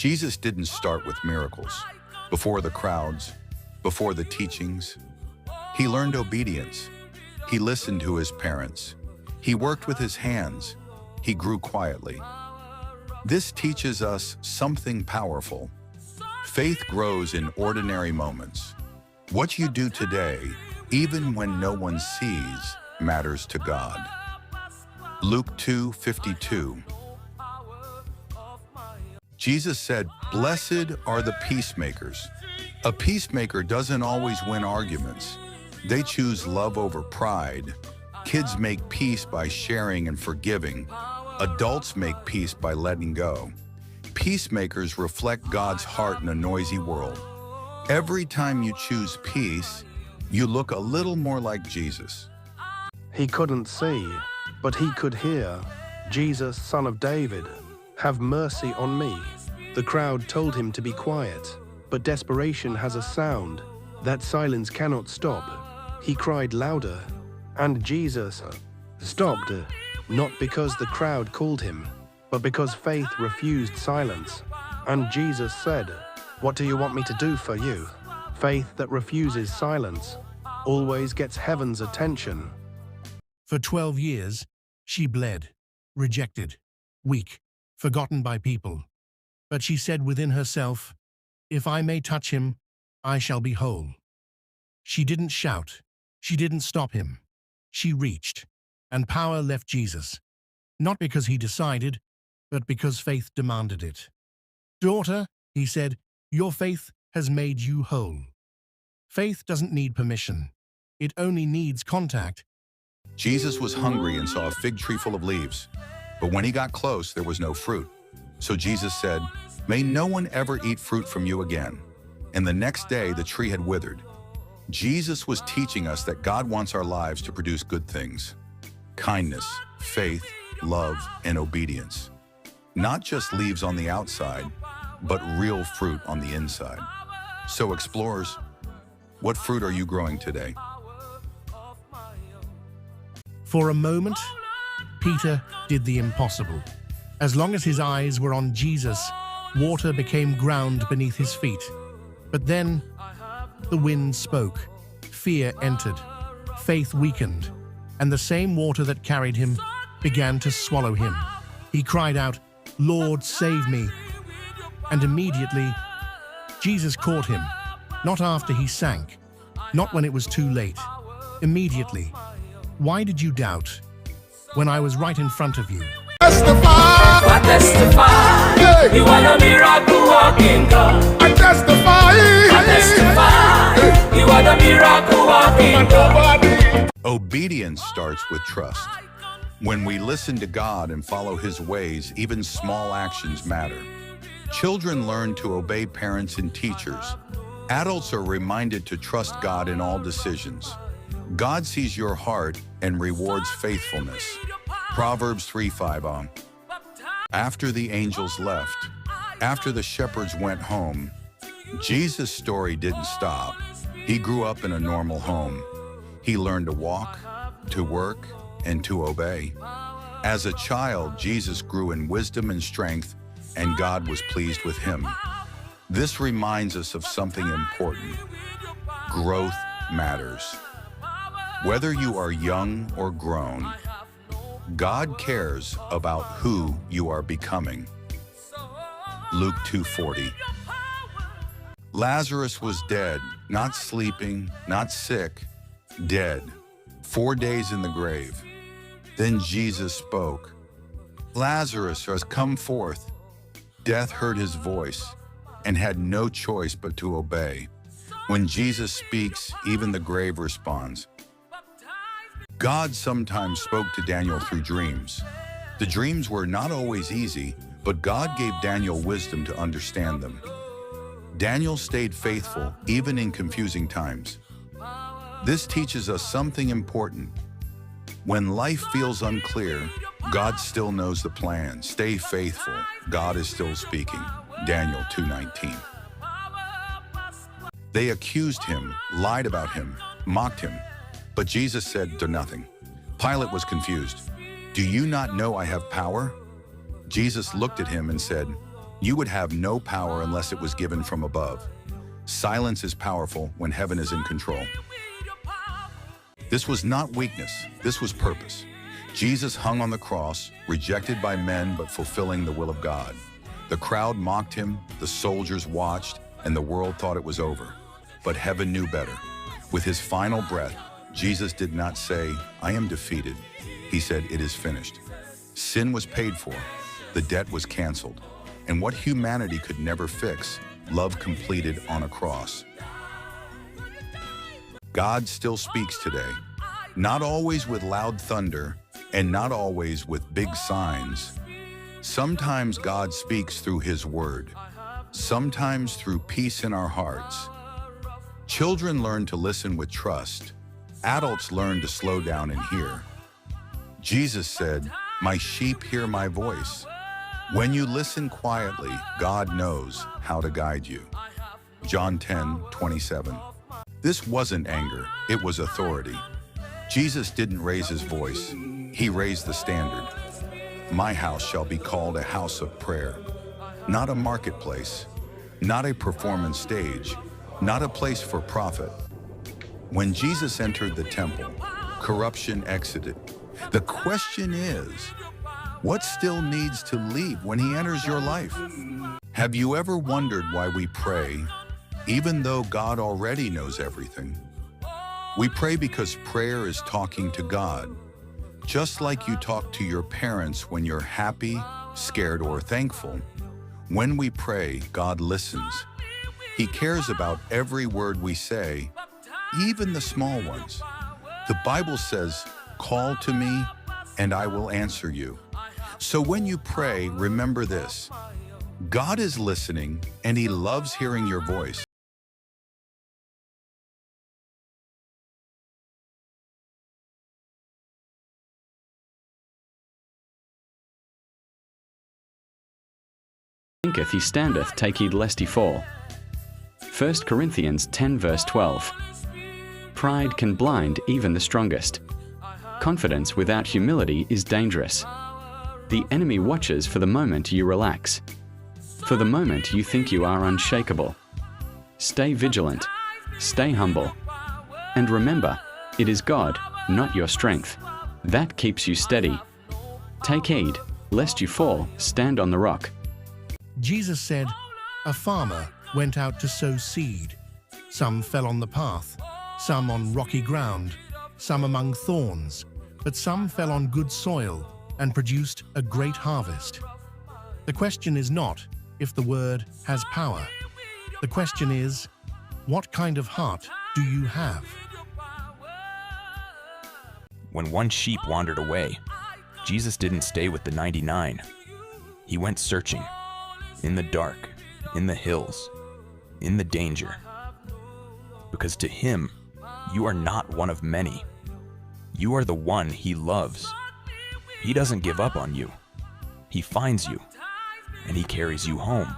Jesus didn't start with miracles. Before the crowds, before the teachings, he learned obedience. He listened to his parents. He worked with his hands. He grew quietly. This teaches us something powerful. Faith grows in ordinary moments. What you do today, even when no one sees, matters to God. Luke 2:52. Jesus said, "Blessed are the peacemakers." A peacemaker doesn't always win arguments. They choose love over pride. Kids make peace by sharing and forgiving. Adults make peace by letting go. Peacemakers reflect God's heart in a noisy world. Every time you choose peace, you look a little more like Jesus. He couldn't see, but he could hear. Jesus, Son of David, have mercy on me. The crowd told him to be quiet, but desperation has a sound. That silence cannot stop. He cried louder, and Jesus stopped, not because the crowd called him, but because faith refused silence. And Jesus said, "What do you want me to do for you?" Faith that refuses silence always gets heaven's attention. For 12 years, she bled, rejected, weak, forgotten by people. But she said within herself, "If I may touch him, I shall be whole." She didn't shout. She didn't stop him. She reached, and power left Jesus, not because he decided, but because faith demanded it. "Daughter," he said, "your faith has made you whole." Faith doesn't need permission. It only needs contact. Jesus was hungry and saw a fig tree full of leaves. But when he got close, there was no fruit. So Jesus said, "May no one ever eat fruit from you again." And the next day, the tree had withered. Jesus was teaching us that God wants our lives to produce good things. Kindness, faith, love, and obedience. Not just leaves on the outside, but real fruit on the inside. So explorers, what fruit are you growing today? For a moment, Peter did the impossible. As long as his eyes were on Jesus, water became ground beneath his feet. But then, the wind spoke, fear entered, faith weakened, and the same water that carried him began to swallow him. He cried out, "Lord, save me." And immediately, Jesus caught him, not after he sank, not when it was too late. Immediately. Why did you doubt when I was right in front of you? I testify, yeah. You are the miracle working God. I testify, you are the miracle working God. Obedience starts with trust. When we listen to God and follow his ways, even small actions matter. Children learn to obey parents and teachers. Adults are reminded to trust God in all decisions. God sees your heart and rewards faithfulness. Proverbs 3:5. After the angels left, after the shepherds went home, Jesus' story didn't stop. He grew up in a normal home. He learned to walk, to work, and to obey. As a child, Jesus grew in wisdom and strength, and God was pleased with him. This reminds us of something important. Growth matters. Whether you are young or grown, God cares about who you are becoming. Luke 2:40. Lazarus was dead, not sleeping, not sick, dead, 4 days in the grave. Then Jesus spoke, "Lazarus has come forth." Death heard his voice and had no choice but to obey. When Jesus speaks, even the grave responds. God sometimes spoke to Daniel through dreams. The dreams were not always easy, but God gave Daniel wisdom to understand them. Daniel stayed faithful even in confusing times. This teaches us something important. When life feels unclear, God still knows the plan. Stay faithful. God is still speaking. Daniel 2:19. They accused him, lied about him, mocked him. But Jesus said to nothing. Pilate was confused. "Do you not know I have power?" Jesus looked at him and said, You would have no power unless it was given from above. Silence is powerful when heaven is in control. This was not weakness, this was purpose. Jesus hung on the cross, rejected by men but fulfilling the will of God. The crowd mocked him, the soldiers watched, and the world thought it was over. But heaven knew better. With his final breath, Jesus did not say, "I am defeated." He said, "It is finished." Sin was paid for, the debt was canceled, and what humanity could never fix, love completed on a cross. God still speaks today, not always with loud thunder, and not always with big signs. Sometimes God speaks through his word, sometimes through peace in our hearts. Children learn to listen with trust. Adults learn to slow down and hear. Jesus said, "My sheep hear my voice." When you listen quietly, God knows how to guide you. John 10:27. This wasn't anger, it was authority. Jesus didn't raise his voice, he raised the standard. My house shall be called a house of prayer, not a marketplace, not a performance stage, not a place for profit. When Jesus entered the temple, corruption exited. The question is, what still needs to leave when he enters your life? Have you ever wondered why we pray, even though God already knows everything? We pray because prayer is talking to God. Just like you talk to your parents when you're happy, scared, or thankful, when we pray, God listens. He cares about every word we say, even the small ones. The Bible says, "Call to me, and I will answer you." So when you pray, remember this: God is listening, and he loves hearing your voice. Thinketh he standeth, take heed lest he fall. 1 Corinthians 10 verse 12. Pride can blind even the strongest. Confidence without humility is dangerous. The enemy watches for the moment you relax, for the moment you think you are unshakable. Stay vigilant, stay humble, and remember, it is God, not your strength, that keeps you steady. Take heed, lest you fall, stand on the rock. Jesus said, "A farmer went out to sow seed. Some fell on the path, some on rocky ground, some among thorns, but some fell on good soil and produced a great harvest." The question is not if the word has power. The question is, what kind of heart do you have? When one sheep wandered away, Jesus didn't stay with the 99. He went searching, in the dark, in the hills, in the danger. Because to him, you are not one of many. You are the one he loves. He doesn't give up on you. He finds you, and he carries you home.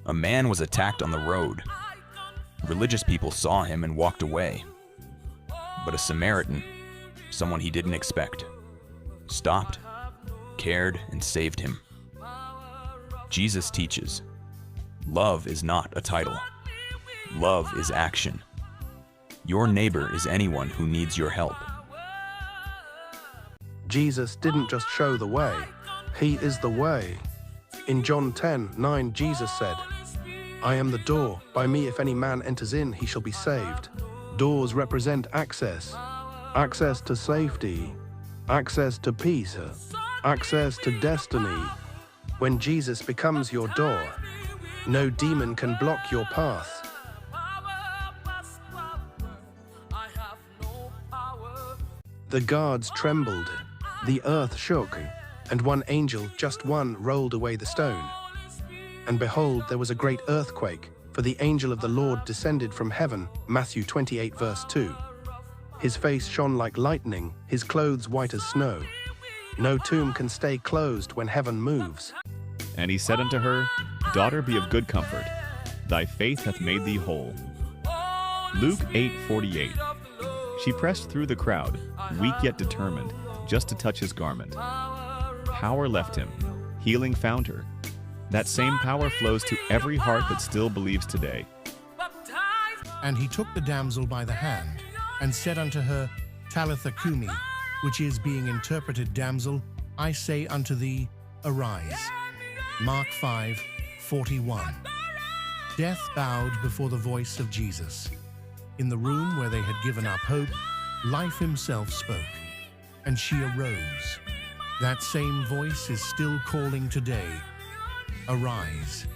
A man was attacked on the road. Religious people saw him and walked away. But a Samaritan, someone he didn't expect, stopped, cared, and saved him. Jesus teaches, love is not a title. Love is action. Your neighbor is anyone who needs your help. Jesus didn't just show the way, he is the way. In John 10:9, Jesus said, "I am the door. By me if any man enters in, he shall be saved." Doors represent access. Access to safety. Access to peace. Access to destiny. When Jesus becomes your door, no demon can block your path. The guards trembled, the earth shook, and one angel, just one, rolled away the stone. And behold, there was a great earthquake, for the angel of the Lord descended from heaven, Matthew 28 verse 2. His face shone like lightning, his clothes white as snow. No tomb can stay closed when heaven moves. And he said unto her, Daughter, be of good comfort. Thy faith hath made thee whole. Luke 8:48. She pressed through the crowd, weak yet determined, just to touch his garment. Power left him. healing found her. That same power flows to every heart that still believes today. And he took the damsel by the hand, and said unto her, Talitha cumi, which is, being interpreted, Damsel, I say unto thee, arise. Mark 5:41. Death bowed before the voice of Jesus. In the room where they had given up hope, life himself spoke, and she arose. That same voice is still calling today, arise.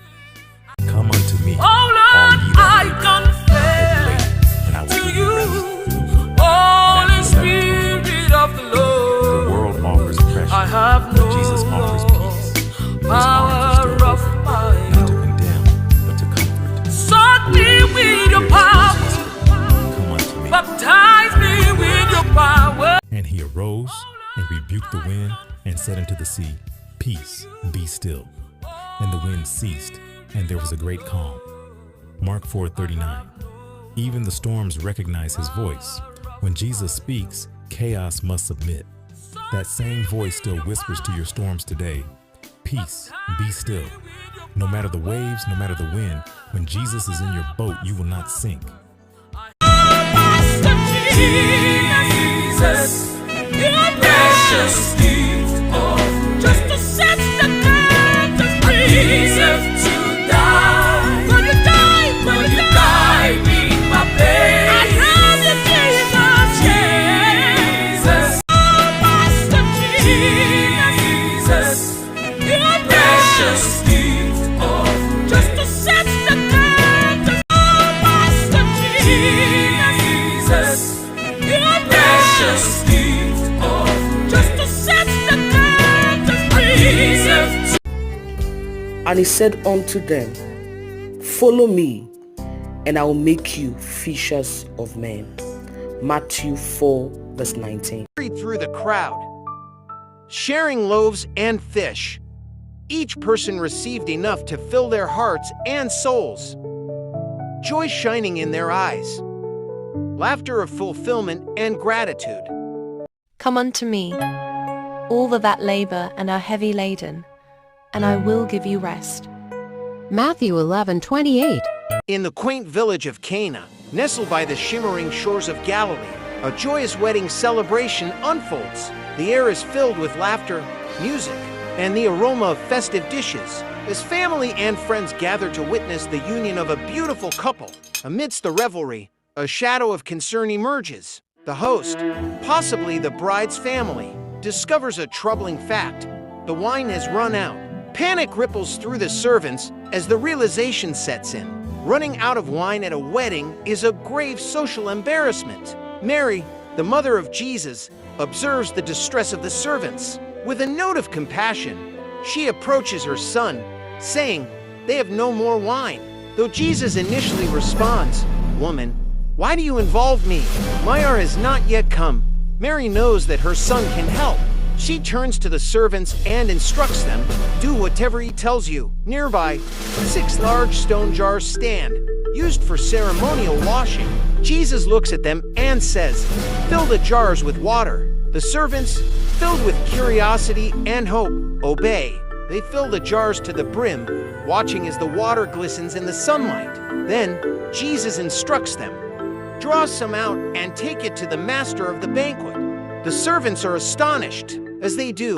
Come unto me, Oh all Lord, ye that I confess and I will to give you you, rest. Holy Spirit of the Lord. The world offers pressure, I have but Jesus offers peace. His arms are power still of open, my not to condemn, but to comfort. Soak me with your power, Come unto me. baptize me with your power. And he arose and rebuked the wind and said unto the sea, Peace, be still. And the wind ceased, and there was a great calm. Mark 4:39. Even the storms recognize his voice. When Jesus speaks, chaos must submit. That same voice still whispers to your storms today, Peace, be still. No matter the waves, no matter the wind, when Jesus is in your boat, you will not sink. Jesus, your precious gift, just to set the captives free. I deserve to die, but you died, in my place. I have the Jesus, Master Jesus, your precious gift, just to set the captives free. Master Jesus, your precious gift, just to set the captives free. And he said unto them, Follow me, and I will make you fishers of men. Matthew 4:19. Through the crowd, sharing loaves and fish. Each person received enough to fill their hearts and souls. Joy shining in their eyes. Laughter of fulfillment and gratitude. Come unto me, all that labor and are heavy laden, and I will give you rest. Matthew 11:28. In the quaint village of Cana, nestled by the shimmering shores of Galilee, a joyous wedding celebration unfolds. The air is filled with laughter, music, and the aroma of festive dishes, as family and friends gather to witness the union of a beautiful couple. Amidst the revelry, a shadow of concern emerges. The host, possibly the bride's family, discovers a troubling fact. The wine has run out. Panic ripples through the servants as the realization sets in. Running out of wine at a wedding is a grave social embarrassment. Mary, the mother of Jesus, observes the distress of the servants. With a note of compassion, she approaches her son, saying, "They have no more wine." Though Jesus initially responds, "Woman, why do you involve me? My hour has not yet come." Mary knows that her son can help. She turns to the servants and instructs them, "Do whatever he tells you." Nearby, 6 large stone jars stand, used for ceremonial washing. Jesus looks at them and says, "Fill the jars with water." The servants, filled with curiosity and hope, obey. They fill the jars to the brim, watching as the water glistens in the sunlight. Then, Jesus instructs them, "Draw some out and take it to the master of the banquet." The servants are astonished. As they do,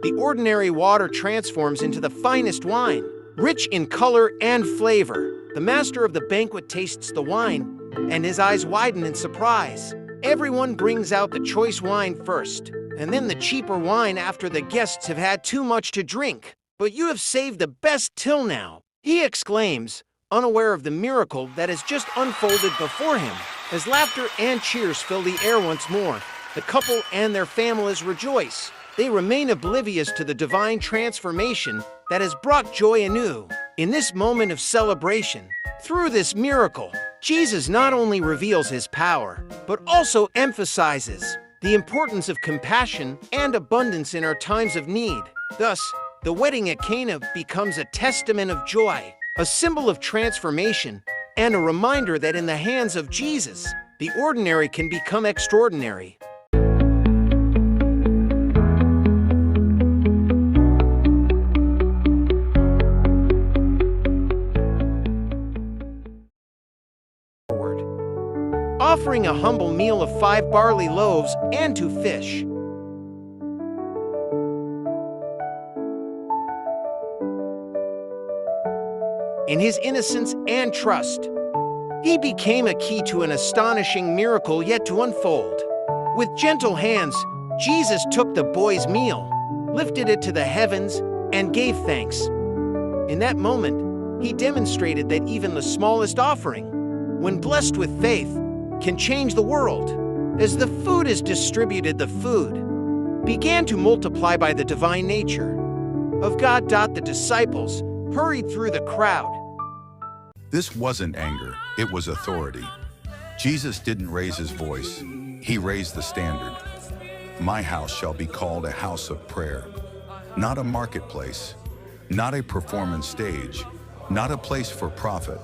the ordinary water transforms into the finest wine, rich in color and flavor. The master of the banquet tastes the wine, and his eyes widen in surprise. Everyone brings out the choice wine first, and then the cheaper wine after the guests have had too much to drink. "But you have saved the best till now," he exclaims, unaware of the miracle that has just unfolded before him. As laughter and cheers fill the air once more, the couple and their families rejoice. They remain oblivious to the divine transformation that has brought joy anew. In this moment of celebration, through this miracle, Jesus not only reveals his power, but also emphasizes the importance of compassion and abundance in our times of need. Thus, the wedding at Cana becomes a testament of joy, a symbol of transformation, and a reminder that in the hands of Jesus, the ordinary can become extraordinary. offering a humble meal of 5 barley loaves and 2 fish. In his innocence and trust, he became a key to an astonishing miracle yet to unfold. With gentle hands, Jesus took the boy's meal, lifted it to the heavens, and gave thanks. In that moment, he demonstrated that even the smallest offering, when blessed with faith, can change the world. As the food is distributed, the food began to multiply by the divine nature of God. The disciples hurried through the crowd. This wasn't anger, it was authority. Jesus didn't raise his voice, he raised the standard. My house shall be called a house of prayer, not a marketplace, not a performance stage, not a place for profit.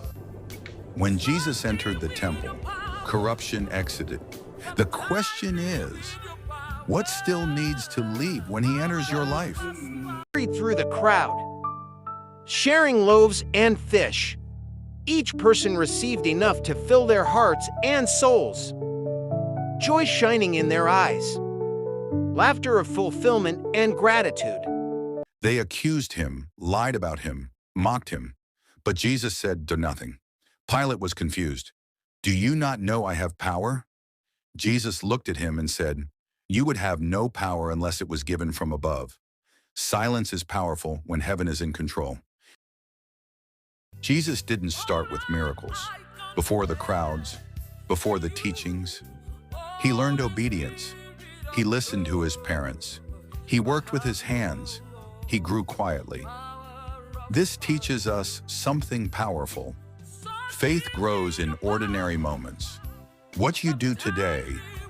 When Jesus entered the temple, corruption exited. The question is, what still needs to leave when he enters your life? Hurried through the crowd, sharing loaves and fish. Each person received enough to fill their hearts and souls. Joy shining in their eyes. Laughter of fulfillment and gratitude. They accused him, lied about him, mocked him. But Jesus said nothing. Pilate was confused. Do you not know I have power? Jesus looked at him and said, you would have no power unless it was given from above. Silence is powerful when heaven is in control. Jesus didn't start with miracles. Before the crowds, before the teachings, he learned obedience. He listened to his parents. He worked with his hands. He grew quietly. This teaches us something powerful. Faith grows in ordinary moments. What you do today,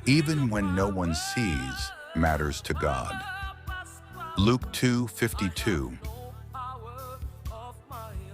even when no one sees, matters to God. Luke 2:52.